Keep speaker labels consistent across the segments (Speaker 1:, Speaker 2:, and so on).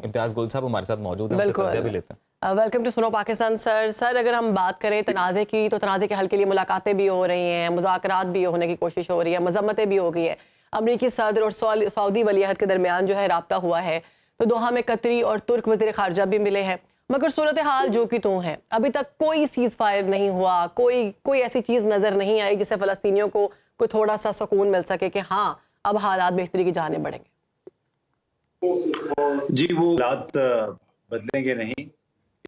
Speaker 1: इम्तियाज़ गुल साहब हमारे साथ मौजूद हैं, उनसे
Speaker 2: बिल्कुल।
Speaker 1: तवज्जो भी लेते हैं।
Speaker 2: वेलकम टू सुनो पाकिस्तान सर। सर, अगर हम बात करें तनाज़े की, तो तनाज़े के हल के लिए मुलाकातें भी हो रही हैं, मुज़ाकरात भी होने की कोशिश हो रही है, मज़म्मतें भी हो गई है। अमरीकी सदर और सऊदी वलीअहद के दरमियान जो है राब्ता हुआ है, तो दोहा में कतरी और तुर्क वज़ीर ख़ारजा भी मिले हैं। मगर सूरत हाल जो की त्यों है, अभी तक कोई सीज़ फायर नहीं हुआ, कोई ऐसी चीज़ नज़र नहीं आई जिससे फ़लस्तीनियों को कोई थोड़ा सा सुकून मिल सके कि हाँ, अब हालात बेहतरी की जाने बढ़ेंगे।
Speaker 3: जी, वो हालात बदलेंगे नहीं,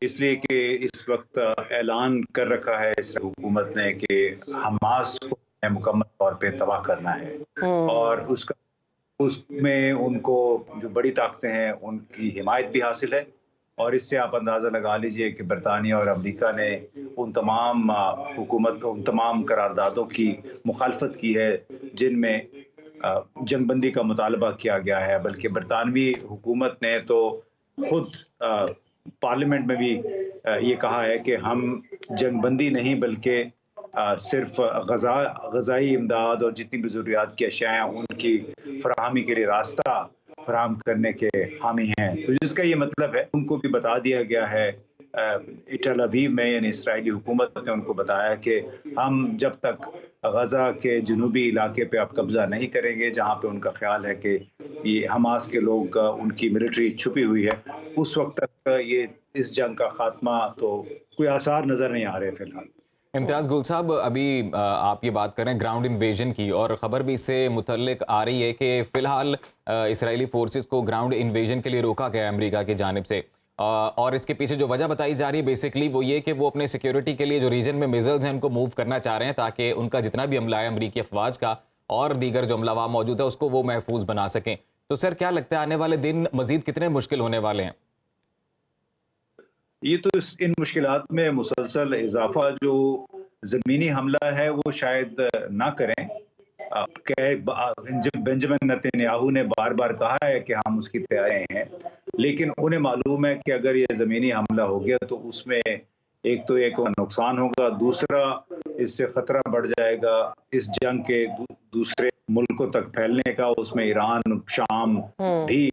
Speaker 3: इसलिए कि इस वक्त ऐलान कर रखा है इस हुकूमत ने कि हमास को मुकम्मल तौर पे तबाह करना है और उसमें उनको जो बड़ी ताकतें हैं उनकी हिमायत भी हासिल है। और इससे आप अंदाज़ा लगा लीजिए कि बरतानिया और अमेरिका ने उन तमाम करारदादों की मुखालफत की है जिनमें जंगबंदी का मुतालबा किया गया है। बल्कि बरतानवी हुकूमत ने तो खुद पार्लियामेंट में भी ये कहा है कि हम जंगबंदी नहीं बल्कि सिर्फ गज़ाई इमदाद और जितनी भी ज़रूरियात की अशियाएँ उनकी फराहमी के लिए रास्ता फराहम करने के हामी हैं। तो जिसका ये मतलब है उनको भी बता दिया गया है, टेल अवीव में यानी इस्राएली हुकूमत ने उनको बताया कि हम जब तक गज़ा के जनूबी इलाके पे आप कब्ज़ा नहीं करेंगे जहाँ पे उनका ख्याल है कि ये हमास के लोग उनकी मिलिट्री छुपी हुई है, उस वक्त तक ये इस जंग का खात्मा तो कोई आसार नज़र नहीं आ रहे फ़िलहाल।
Speaker 1: इम्तियाज़ गुल साहब, अभी आप ये बात कर रहे हैं ग्राउंड इन्वेजन की, और ख़बर भी इससे मुतल्लिक आ रही है कि फ़िलहाल इसराइली फ़ोर्सेस को ग्राउंड इन्वेजन के लिए रोका गया है अमेरिका की जानिब से। और इसके पीछे जो वजह बताई जा रही है बेसिकली वो ये कि वो अपने सिक्योरिटी के लिए जो रीजन में मिज़ल्स हैं उनको मूव करना चाह रहे हैं, ताकि उनका जितना भी अमला है अमरीकी अफवाज का और दीगर जो अमला वहाँ मौजूद है उसको वो महफूज बना सकें। तो सर, क्या लगता है आने वाले दिन मज़ीद कितने मुश्किल होने वाले हैं?
Speaker 3: ये तो इन मुश्किलात में मुसलसल इजाफा जो ज़मीनी हमला है वो शायद ना करें। बेंजामिन नेतन्याहू ने बार-बार कहा है कि हम उसकी तैयारी हैं, लेकिन उन्हें मालूम है कि अगर ये ज़मीनी हमला हो गया तो उसमें एक तो एक नुकसान होगा, दूसरा इससे खतरा बढ़ जाएगा इस जंग के दूसरे मुल्कों तक फैलने का। उसमें ईरान, शाम भी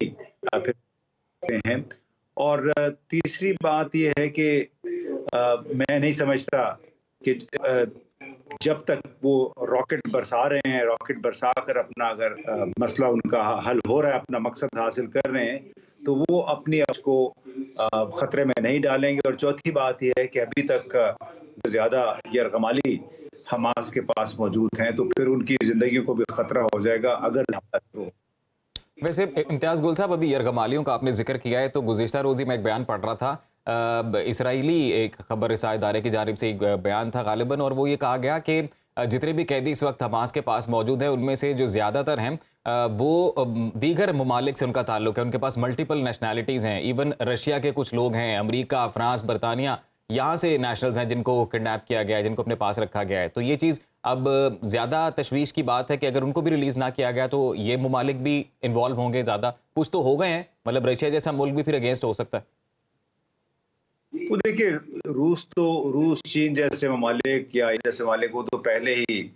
Speaker 3: फिर हैं। और तीसरी बात ये है कि मैं नहीं समझता कि जब तक वो रॉकेट बरसा रहे हैं, रॉकेट बरसा कर अपना अगर मसला उनका हल हो रहा है, अपना मकसद हासिल कर रहे हैं, तो वो अपनी उसको खतरे में नहीं डालेंगे। और चौथी बात यह है कि अभी तक ज़्यादा यरगमाली हमास के पास मौजूद हैं, तो फिर उनकी ज़िंदगी को भी खतरा हो जाएगा अगर हो।
Speaker 1: वैसे इम्तियाज़ गुल साहब, अभी यरगमालियों का आपने जिक्र किया है, तो गुज़िश्ता रोज़ी मैं एक बयान पढ़ रहा था, इसराइली एक खबर रसाए इदारे की जानिब से एक बयान था गालिबन, और वो ये कहा गया कि जितने भी कैदी इस वक्त हमास के पास मौजूद हैं उनमें से जो ज़्यादातर हैं वो दीगर ममालिक से उनका ताल्लुक है, उनके पास मल्टीपल नेशनैलिटीज़ हैं। इवन रशिया के कुछ लोग हैं, अमरीका, फ्रांस, बरतानिया, यहाँ से नेशनल्स हैं जिनको किडनैप किया गया है, जिनको अपने पास रखा गया है। तो ये चीज़ अब ज़्यादा तशवीश की बात है कि अगर उनको भी रिलीज़ ना किया गया तो ये ममालिक भी इन्वॉल्व होंगे ज़्यादा। कुछ तो हो गए हैं, मतलब रशिया जैसा मुल्क भी फिर अगेंस्ट हो सकता है।
Speaker 3: तो देखिए, रूस, चीन जैसे ममालिक या जैसे ममालिक वो तो पहले ही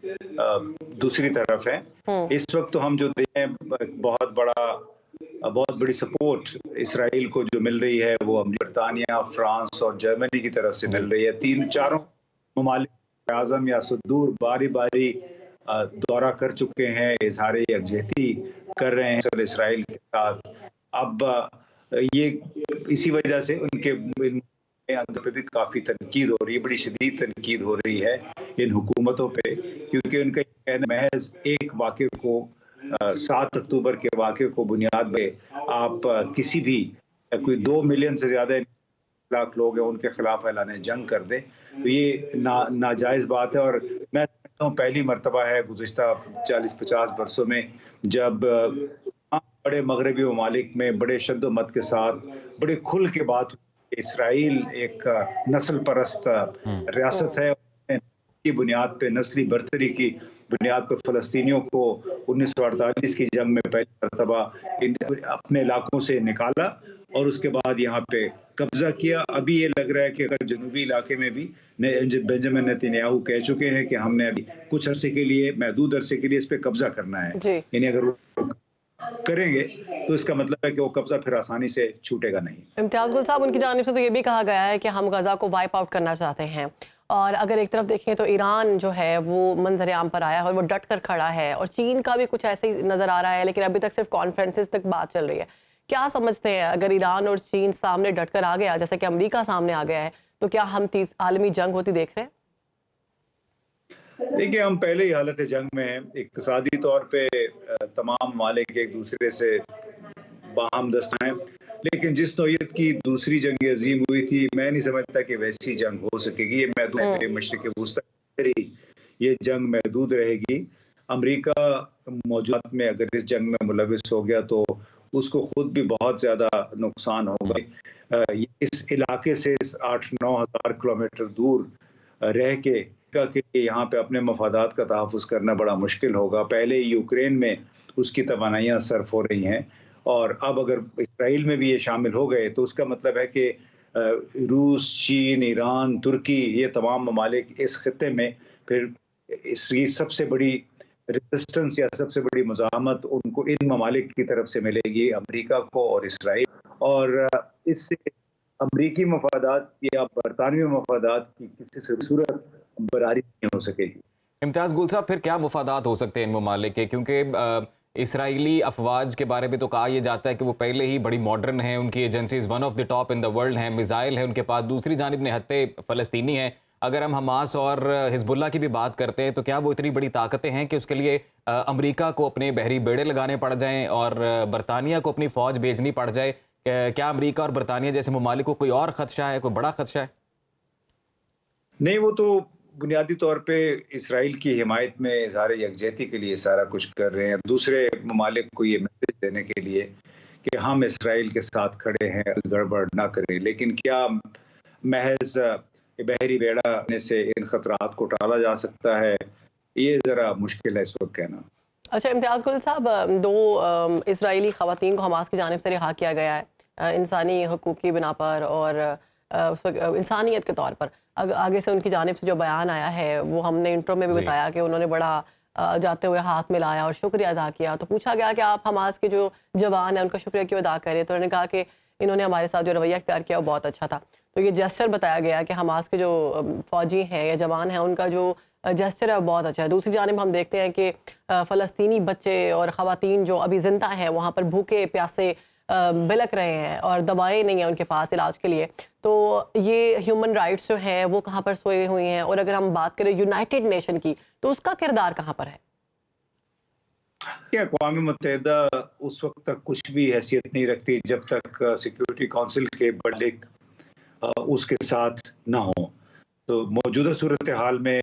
Speaker 3: दूसरी तरफ है। इस वक्त तो हम जो देखें बहुत बड़ी सपोर्ट इसराइल को जो मिल रही है वो बरतानिया, फ्रांस और जर्मनी की तरफ से मिल रही है। चारों ममालिक आज़म या सुदूर बारी दौरा कर चुके हैं, इज़हार यकजहती कर रहे हैं इसराइल के साथ। अब ये इसी वजह से उनके अंदर पे भी काफ़ी तनकीद हो रही है, बड़ी शदीद तनकीद हो रही है इन हुकूमतों पे, क्योंकि उनका कहना महज एक वाक़े को 7 अक्टूबर के वाक़े को बुनियाद पे आप किसी भी कोई 2 मिलियन से ज़्यादा लाख लोग हैं उनके खिलाफ ऐलान जंग कर दें, तो ये नाजायज़ बात है। और मैं समझता हूँ पहली मर्तबा है गुज़िश्ता 40-50 बरसों में जब बड़े मगरबी ममालिक में बड़े शद्दो-मत के साथ बड़े खुल के बात, इसराइल एक नस्ल परस्त रियासत है की बुनियाद पे, नस्ली बर्तरी की बुनियाद पर फ़लस्तीनियों को 1948 की जंग में पहली मर्तबा अपने इलाकों से निकाला और उसके बाद यहाँ पे कब्जा किया। अभी ये लग रहा है कि अगर जनूबी इलाके में भी बेंजामिन नेतन्याहू कह चुके हैं कि हमने अभी कुछ अरसे के लिए, महदूद अरसे के लिए इस पे कब्जा करना है, यानी अगर करेंगे तो इसका मतलब है कि वो कब्जा फिर आसानी से छूटेगा नहीं।
Speaker 2: इम्तियाज़ गुल साहब, उनकी जानिब से तो ये भी कहा गया है कि हम गज़ा को वाइप आउट करना चाहते हैं, और अगर एक तरफ देखें तो ईरान जो है वो मंजर आम पर आया है और वो डट कर खड़ा है, और चीन का भी कुछ ऐसे ही नज़र आ रहा है, लेकिन अभी तक सिर्फ कॉन्फ्रेंसेस तक बात चल रही है। क्या समझते हैं, अगर ईरान और चीन सामने डट कर आ गया, जैसे कि अमरीका सामने आ गया है, तो क्या हम आलमी जंग होती देख रहे हैं?
Speaker 3: देखिए, हम पहले ही हालत जंग में हैं। इक्तिसादी तौर पे तमाम ममालिक एक दूसरे से बाहम दस्त हैं, लेकिन जिस नौइयत की दूसरी जंग अजीम हुई थी, मैं नहीं समझता कि वैसी जंग हो सकेगी। ये महदूद है, मशरिक़ वुस्ता ये जंग महदूद रहेगी। अमेरिका मौजूद में अगर इस जंग में मुलविस हो गया तो उसको खुद भी बहुत ज़्यादा नुकसान होगा। इस इलाके से 8-9 हज़ार किलोमीटर दूर रह के यहाँ पे अपने मफादात का तहफ़्फ़ुज़ करना बड़ा मुश्किल होगा। पहले यूक्रेन में उसकी तवानाइयाँ सर्फ हो रही हैं, और अब अगर इसराइल में भी ये शामिल हो गए तो उसका मतलब है कि रूस, चीन, ईरान, तुर्की, ये तमाम ममालिक इस खित्ते में फिर इसकी सबसे बड़ी रेजिस्टेंस या सबसे बड़ी मुज़ाहमत उनको इन ममालिक की तरफ से मिलेगी, अमेरिका को और इसराइल। और इससे अमरीकी मफादात या बरतानवी मफादात की किसी से सूरत बरारी नहीं हो सकेगी।
Speaker 1: इम्तियाज़ गुल साहब, फिर क्या मुफादात हो सकते हैं इन ममालिक के? क्योंकि इसराइली अफवाज के बारे में तो कहा यह जाता है कि वो पहले ही बड़ी मॉडर्न हैं, उनकी agencies one of the top in the world हैं, मिसाइल है उनके पास, दूसरी जानिब निहत्ते फ़लस्तीनी हैं। अगर हम हमास और हिजबुल्लाह की भी बात करते हैं तो क्या वो इतनी बड़ी ताकतें हैं कि उसके लिए अमेरिका को अपने बहरी बेड़े लगाने पड़ जाएं और बरतानिया को अपनी फ़ौज भेजनी पड़ जाए? क्या अमेरिका और बरतानिया जैसे ममालिक को कोई और ख़दशा है, कोई बड़ा ख़दशा है?
Speaker 3: नहीं, वो तो बुनियादी तौर पे इसराइल की हिमायत में इज़हार यकजहती के लिए सारा कुछ कर रहे हैं, दूसरे ममालिक को ये मैसेज देने के लिए कि हम इसराइल के साथ खड़े हैं, गड़बड़ ना करें। लेकिन क्या महज बहरी बेड़ा से इन खतरात को टाला जा सकता है? ये ज़रा मुश्किल है इस वक्त कहना।
Speaker 2: अच्छा इम्तियाज़ गुल साहब, 2 इसराइली ख़वातीन को हमास की जानिब से रिहा किया गया है इंसानी हकूक़ की बिना पर, और उस वक्त इंसानियत के तौर पर। आगे से उनकी जानिब से जो बयान आया है वो हमने इंट्रो में भी
Speaker 1: जी।
Speaker 2: बताया कि उन्होंने बड़ा जाते हुए हाथ मिलाया और शुक्रिया अदा किया। तो पूछा गया कि आप हमास के जो जवान हैं उनका शुक्रिया क्यों अदा करें, तो उन्होंने कहा कि इन्होंने हमारे साथ जो रवैया इख्तियार किया वो बहुत अच्छा था। तो ये जेस्चर बताया गया कि हमास के जो फ़ौजी हैं या जवान हैं उनका जो जेस्चर है वो बहुत अच्छा है। दूसरी जानिब हम देखते हैं कि फ़लस्तीनी बच्चे और ख़वातीन जो अभी ज़िंदा हैं वहाँ पर भूखे प्यासे बिलख रहे हैं और दवाएं नहीं हैं उनके पास इलाज के लिए। तो ये ह्यूमन राइट्स जो हैं वो कहाँ पर सोए हुए हैं, और अगर हम बात करें यूनाइटेड नेशन की तो उसका किरदार कहाँ पर है?
Speaker 3: अक़वाम मुत्तहिदा उस वक्त तक कुछ भी हैसियत नहीं रखती जब तक सिक्योरिटी काउंसिल के ममालिक उसके साथ ना हो। तो मौजूदा सूरत हाल में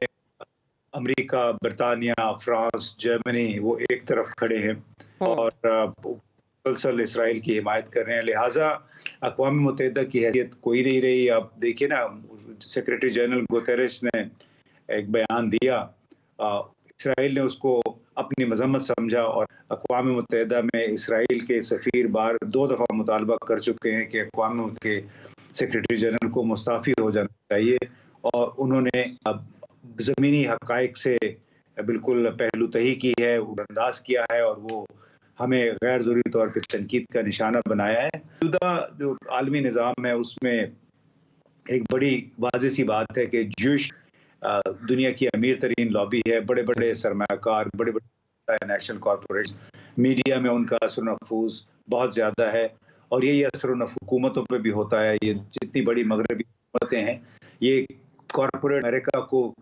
Speaker 3: अमेरिका, बरतानिया, फ्रांस, जर्मनी वो एक तरफ खड़े हैं और मुसलसल इसराइल की हिमायत कर रहे हैं। लिहाजा अक़वाम मुत्तहिदा की हैसियत कोई नहीं रही। आप देखिए ना, सेक्रेटरी जनरल गुतेरेस ने एक बयान दिया, इसराइल ने उसको अपनी मजम्मत समझा, और अक़वाम मुत्तहिदा में इसराइल के सफ़ीर बार 2 दफ़ा मुतालबा कर चुके हैं कि अक़वाम के सेक्रेटरी जनरल को मुस्ताफ़ी हो जाना चाहिए, और उन्होंने ज़मीनी हक़ाइक़ से बिल्कुल पहलूतही की है, अंदाज़ किया है, और वो हमें गैर ज़रूरी तौर पर तनकीद का निशाना बनाया है। मौजूदा जो आलमी निज़ाम है उसमें एक बड़ी वाज़ेह सी बात है कि ज्यूश दुनिया की अमीर तरीन लॉबी है, बड़े-बड़े सरमायाकार, बड़े-बड़े नेशनल कॉरपोरेशन, मीडिया में उनका असर नफूज़ बहुत ज़्यादा है, और यही असर हुकूमतों पे भी होता है। ये जितनी बड़ी मगरबी हुकूमतें हैं, ये कॉरपोरेट अमेरिका को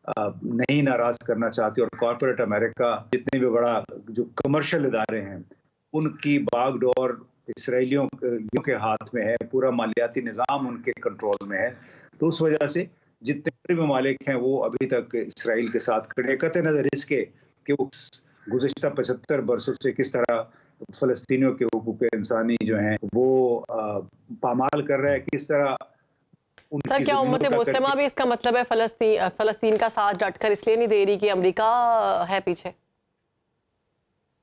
Speaker 3: नहीं नाराज़ करना चाहती, और कॉरपोरेट अमेरिका जितने भी बड़ा जो कमर्शियल इदारे हैं उनकी बागडोर इसराइलियों के हाथ में है, पूरा मालियाती निज़ाम उनके कंट्रोल में है। तो उस वजह से जितने भी ममालिक हैं वो अभी तक इसराइल के साथ खड़े, कतई नज़र इसके कि वो गुज़िश्ता 75 बरसों से किस तरह फ़लस्तीनियों के हुकूक़ इंसानी जो हैं वो पामाल कर रहा है, किस तरह
Speaker 2: सर, क्या उम्मत मुस्लिमा भी इसका मतलब है फ़लस्तीन का साथ डटकर इसलिए नहीं दे रही कि अमेरिका है पीछे?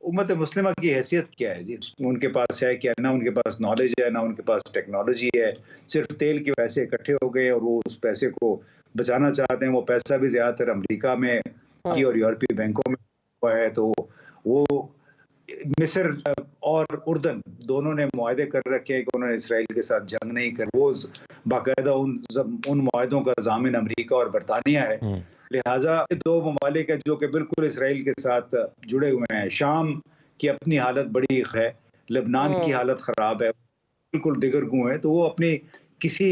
Speaker 3: उम्मत मुस्लिमा की हैसियत क्या है जी? उनके पास है क्या? ना उनके पास नॉलेज है, ना उनके पास टेक्नोलॉजी है। सिर्फ तेल के पैसे इकट्ठे हो गए और वो उस पैसे को बचाना चाहते हैं। वो पैसा भी ज़्यादातर अमेरिका में और यूरोपीय बैंकों में हुआ है, तो वो मिस्र और उर्दन दोनों ने मुआहदे कर रखे हैं कि उन्होंने इसराइल के साथ जंग नहीं कर, वो बाकायदा उन मुआहदों का ज़ामिन अमेरिका और बरतानिया है। लिहाजा दो ममालिक है जो कि बिल्कुल इसराइल के साथ जुड़े हुए हैं। शाम की अपनी हालत बड़ी है, लेबनान की हालत ख़राब है, बिल्कुल दिगरगू है, तो वो अपनी किसी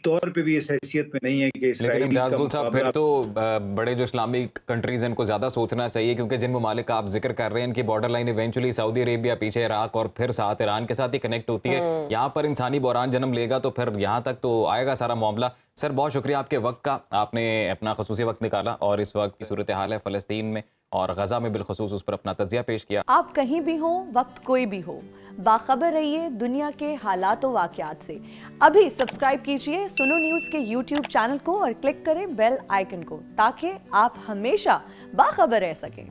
Speaker 3: तौर पे भी इस हैसियत में नहीं है कि
Speaker 1: लेकिन
Speaker 3: इसराइल
Speaker 1: इम्तियाज
Speaker 3: का
Speaker 1: गुल साहब फिर
Speaker 3: मुकाबला।
Speaker 1: तो बड़े जो इस्लामिक कंट्रीज हैं इनको ज़्यादा सोचना चाहिए, क्योंकि जिन ममालिक का आप जिक्र कर रहे हैं इनकी border line eventually Saudi Arabia, पीछे इराक और फिर साथ ईरान के साथ ही कनेक्ट होती है। यहाँ पर इंसानी बहरान जन्म लेगा तो फिर यहाँ तक तो आएगा सारा मामला। सर बहुत शुक्रिया आपके वक्त का, आपने अपना खसूसी वक्त निकाला और इस वक्त की सूरत हाल है फ़लस्तीन में और गजा में बिलखसूस उस पर अपना तज्जिया पेश किया।
Speaker 4: आप कहीं भी हो, वक्त कोई भी हो, बाखबर रहिए दुनिया के हालात व वाक़यात से। अभी सब्सक्राइब कीजिए सुनो न्यूज़ के YouTube चैनल को और क्लिक करें बेल आइकन को, ताकि आप हमेशा बाखबर रह सकें।